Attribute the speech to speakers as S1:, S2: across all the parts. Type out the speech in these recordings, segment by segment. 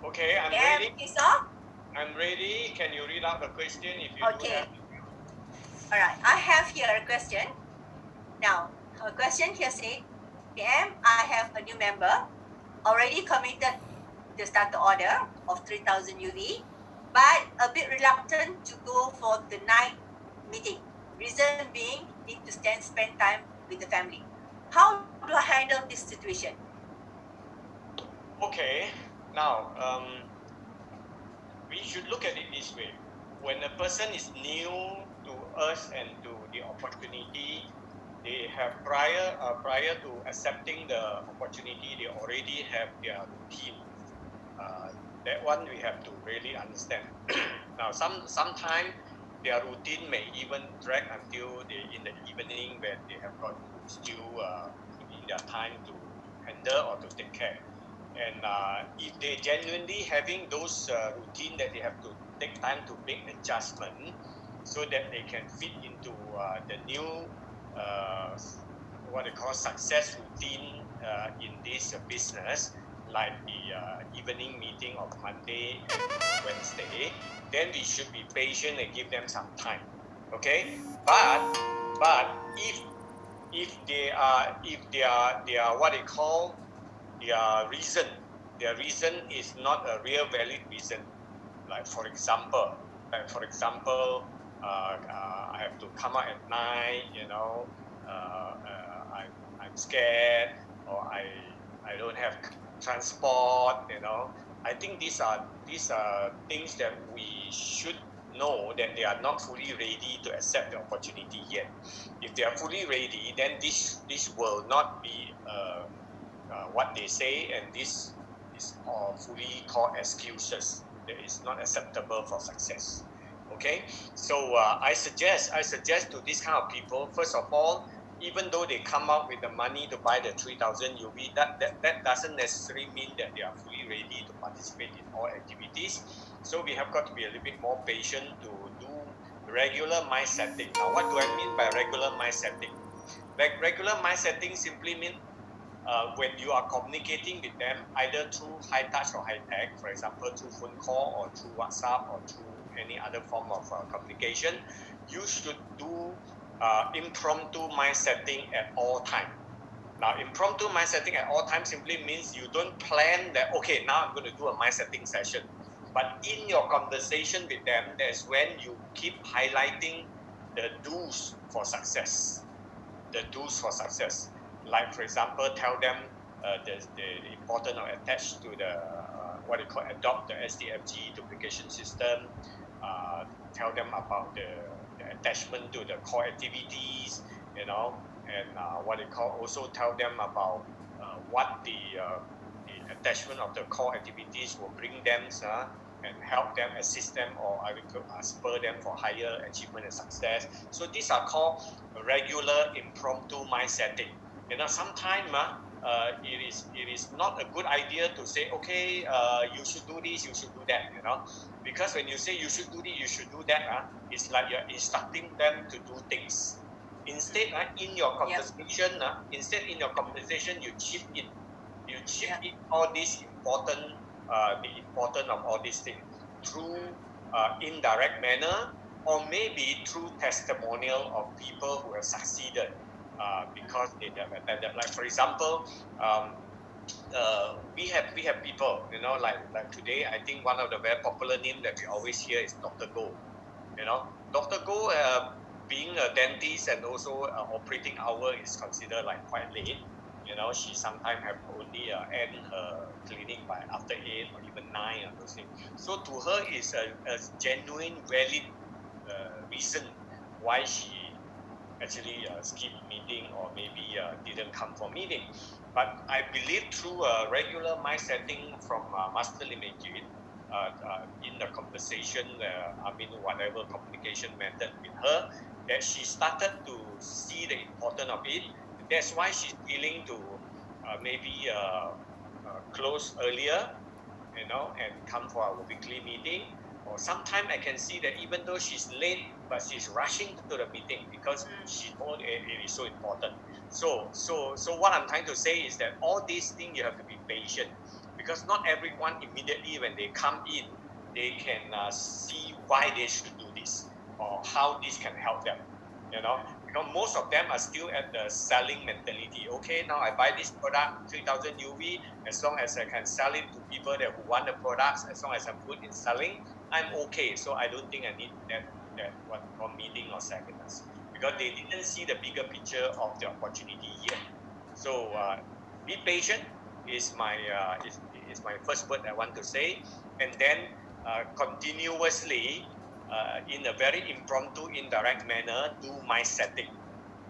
S1: Okay, I'm
S2: PM
S1: ready.
S2: Kisor?
S1: I'm ready. Can you read out the question if you do
S2: Okay.
S1: have?
S2: All right. I have here a question. Now, her question here said, PM, I have a new member already committed the starter order of 3,000 UV, but a bit reluctant to go for the night meeting. Reason being, need to spend time with the family. How do I handle this situation?
S1: Okay. Now, we should look at it this way. When a person is new to us and to the opportunity, they have prior to accepting the opportunity, they already have their routine. That one we have to really understand. Now, sometime their routine may even drag until in the evening when they have got to still put in their time to handle or to take care. And if they genuinely having those routine that they have to take time to make adjustment so that they can fit into the new what they call success routine in this business, like the evening meeting of Monday and Wednesday, then we should be patient and give them some time. Okay, but if they are what they call their reason is not a real valid reason. Like for example, I have to come out at night. I'm scared, or I don't have transport. I think these are things that we should know that they are not fully ready to accept the opportunity yet. If they are fully ready, then this will not be what they say, and this is fully called excuses that is not acceptable for success. Okay, so I suggest to this kind of people, first of all, even though they come out with the money to buy the 3,000 UV, that doesn't necessarily mean that they are fully ready to participate in all activities. So we have got to be a little bit more patient to do regular mind setting. Now, what do I mean by regular mind setting? Regular mind setting simply means when you are communicating with them, either through high touch or high tech, for example, through phone call or through WhatsApp or through any other form of communication, you should do impromptu mind setting at all time. Now, impromptu mind setting at all time simply means you don't plan that, okay, now I'm going to do a mind setting session. But in your conversation with them, that's when you keep highlighting the do's for success. The do's for success. Like, for example, tell them the importance of attach to the what they call adopt the SDFG duplication system. Tell them about the attachment to the core activities, and what they call also tell them about what the attachment of the core activities will bring them, and help them, assist them, or I will spur them for higher achievement and success. So these are called regular impromptu mind setting. Sometimes it is not a good idea to say, okay, you should do this, you should do that, because when you say you should do this, you should do that, it's like you're instructing them to do things. Instead, in your conversation, you chip in. You chip in all these important, the importance of all these things through indirect manner, or maybe through testimonial of people who have succeeded because they have attended. Like, for example, we have people, like today. I think one of the very popular name that we always hear is Dr. Go. Dr. Go, being a dentist and also operating hour is considered like quite late. She sometimes have only end her clinic by after 8 or even 9 or those things. So to her is a genuine valid reason why she actually skip meeting, or maybe didn't come for meeting. But I believe through a regular mind setting from Master Limit in the conversation, whatever communication method with her, that she started to see the importance of it. That's why she's willing to close earlier, and come for our weekly meeting. Or sometimes I can see that even though she's late, but she's rushing to the meeting because she knows it is so important. So what I'm trying to say is that all these things you have to be patient, because not everyone immediately when they come in, they can see why they should do this or how this can help them. Because most of them are still at the selling mentality. Okay, now I buy this product, 3,000 UV, as long as I can sell it to people who want the products, as long as I'm good in selling, I'm okay. So I don't think I need that or meeting or seminars, because they didn't see the bigger picture of the opportunity yet. So be patient is my first word I want to say, and then continuously in a very impromptu, indirect manner, do my setting,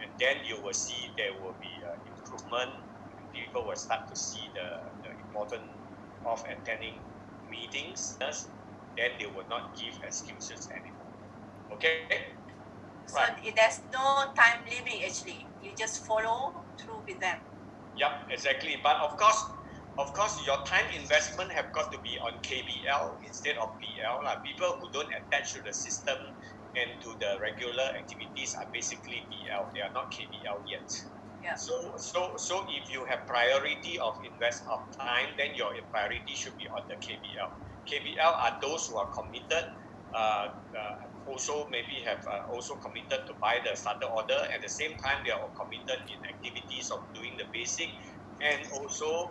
S1: and then you will see there will be improvement. People will start to see the importance of attending meetings. Then they will not give excuses anymore. Okay.
S2: So there's no time limit actually. You just follow through with them.
S1: Yep, exactly. But of course, your time investment have got to be on KBL instead of PL. People who don't attach to the system and to the regular activities are basically PL. They are not KBL yet.
S2: Yeah.
S1: So if you have priority of invest of time, then your priority should be on the KBL. KBL are those who are committed. Also maybe have also committed to buy the starter order. At the same time, they are committed in activities of doing the basic, and also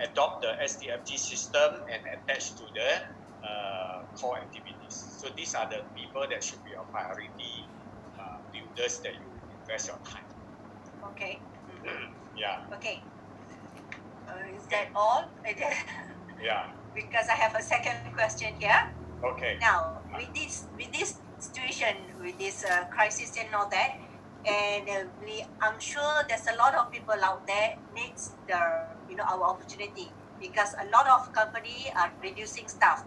S1: adopt the SDFG system and attach to the core activities. So these are the people that should be your priority builders that you invest your time.
S2: Okay.
S1: Yeah.
S2: Okay. Is that all?
S1: Yeah.
S2: Because I have a second question here.
S1: Okay.
S2: Now, with this situation, with this crisis and all that, and I'm sure there's a lot of people out there needs our opportunity, because a lot of company are reducing staff.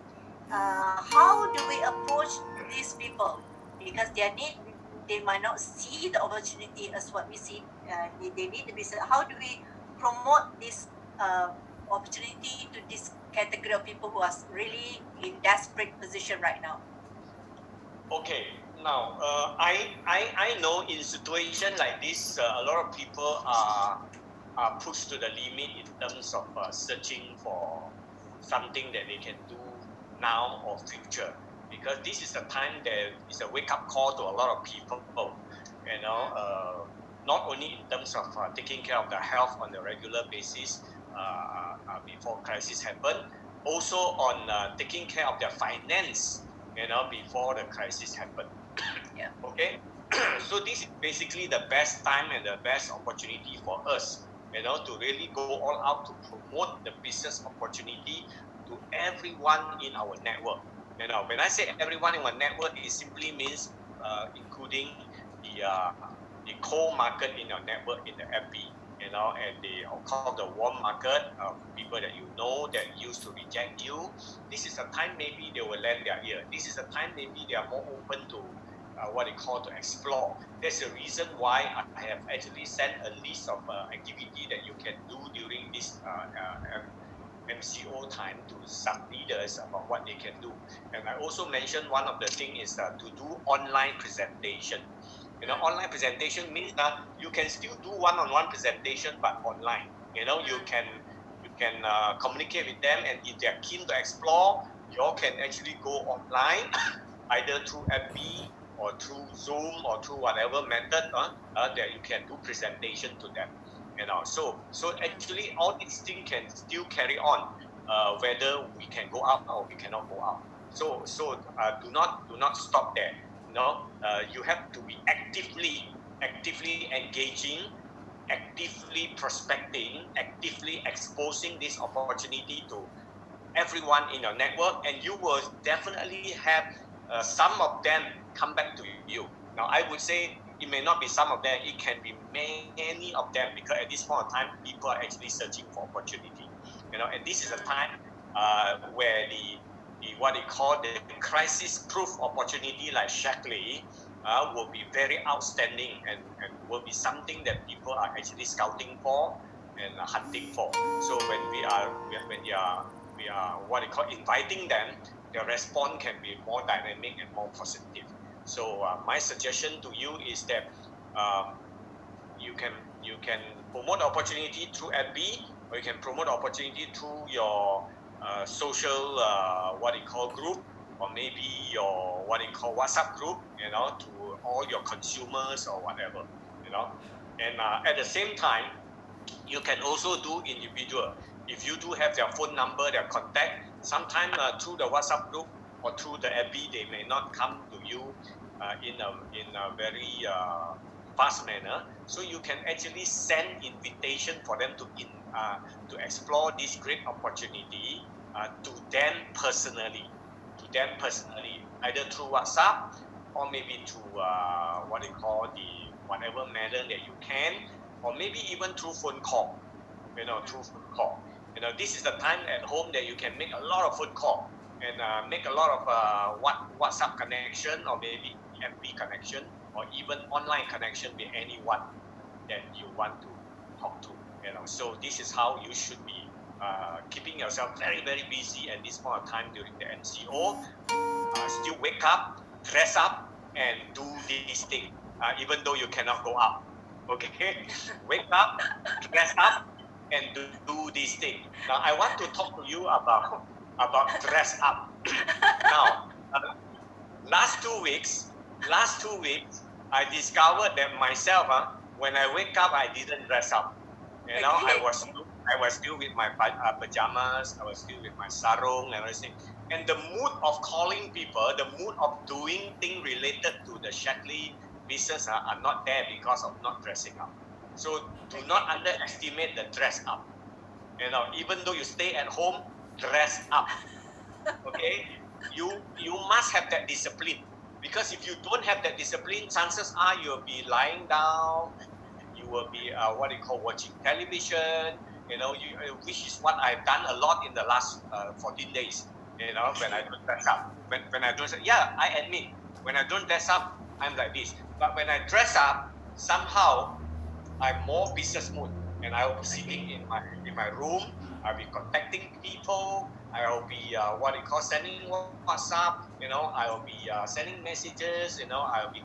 S2: How do we approach these people? Because they might not see the opportunity as what we see. They need to be. How do we promote this opportunity to this category of people who are really in desperate position right now?
S1: Okay. Now, I know in situation like this, a lot of people are pushed to the limit in terms of searching for something that they can do now or future, because this is a time that is a wake-up call to a lot of people. Not only in terms of taking care of their health on a regular basis before crisis happen, also on taking care of their finance, before the crisis happen.
S2: Yeah.
S1: Okay. So this is basically the best time and the best opportunity for us, to really go all out to promote the business opportunity to everyone in our network. When I say everyone in our network, it simply means including the core market in your network in the FB, and the called the warm market of people that you know that used to reject you. This is a time maybe they will lend their ear. This is a time maybe they are more open to what they call to explore. That's the reason why I have actually sent a list of activity that you can do during this MCO time to some leaders about what they can do. And I also mentioned one of the things is to do online presentation. Online presentation means you can still do one-on-one presentation, but online. You can communicate with them, and if they're keen to explore, you all can actually go online, either through FB or through Zoom or through whatever method that you can do presentation to them. So actually all these things can still carry on, whether we can go out or we cannot go out. So do not stop there. You have to be actively engaging, actively prospecting, actively exposing this opportunity to everyone in your network, and you will definitely have some of them come back to you. Now, I would say it may not be some of them, it can be many of them, because at this point of time, people are actually searching for opportunity. And this is a time where the what they call the crisis-proof opportunity like Shaklee will be very outstanding, and will be something that people are actually scouting for and hunting for. So when we are what they call inviting them, the response can be more dynamic and more positive. So my suggestion to you is that you can promote the opportunity through FB, or you can promote opportunity through your social group, or maybe your WhatsApp group, to all your consumers or whatever, and at the same time, you can also do individual. If you do have their phone number, their contact, sometimes through the WhatsApp group or through the FB, they may not come to you in a very fast manner. So you can actually send invitation for them to explore this great opportunity to them personally, either through WhatsApp or maybe through whatever manner that you can, or maybe even through phone call. This is the time at home that you can make a lot of phone call and make a lot of WhatsApp connection, or maybe FB connection, or even online connection with anyone that you want to talk to. So this is how you should be keeping yourself very, very busy at this point of time during the MCO. Still wake up, dress up, and do this thing, even though you cannot go out. Okay, wake up, dress up, and do this thing. Now, I want to talk to you about dress up. Now, last two weeks, I discovered that myself, when I wake up, I didn't dress up. I was still with my pajamas, I was still with my sarong and everything. And the mood of calling people, the mood of doing things related to the Shaklee business are not there because of not dressing up. So do not underestimate the dress up. Even though you stay at home, dress up. Okay, you must have that discipline, because if you don't have that discipline, chances are you'll be lying down. You will be watching television. Which is what I've done a lot in the last 14 days. When I don't dress up, when I don't, I admit, when I don't dress up, I'm like this. But when I dress up, somehow I'm more business mood, and I will be sitting in my room. I'll be contacting people. I will be sending WhatsApp. I will be sending messages. I'll be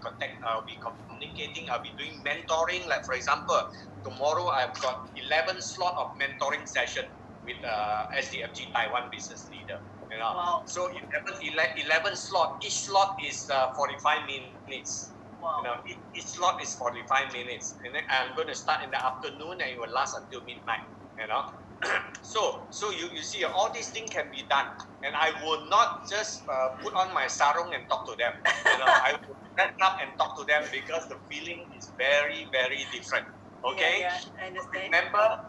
S1: communicating. I'll be doing mentoring. Like, for example, tomorrow I've got 11 slot of mentoring session with SDFG Taiwan business leader.
S2: Wow.
S1: So 11 slot. Each slot is 45 minutes.
S2: Wow.
S1: Each slot is 45 minutes, and then I'm going to start in the afternoon, and it will last until midnight. So you see, all these things can be done, and I will not just put on my sarong and talk to them. I will dress up and talk to them, because the feeling is very, very different. Okay.
S2: Yeah, I understand.
S1: Remember,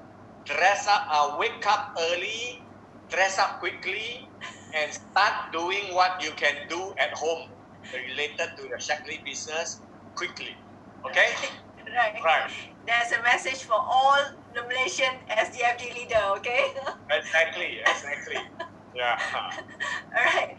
S1: dress up. Wake up early, dress up quickly, and start doing what you can do at home related to the Shaklee business quickly. Okay?
S2: Right. There's a message for all the Malaysian SDFG leader, okay?
S1: Exactly. Yeah.
S2: All right.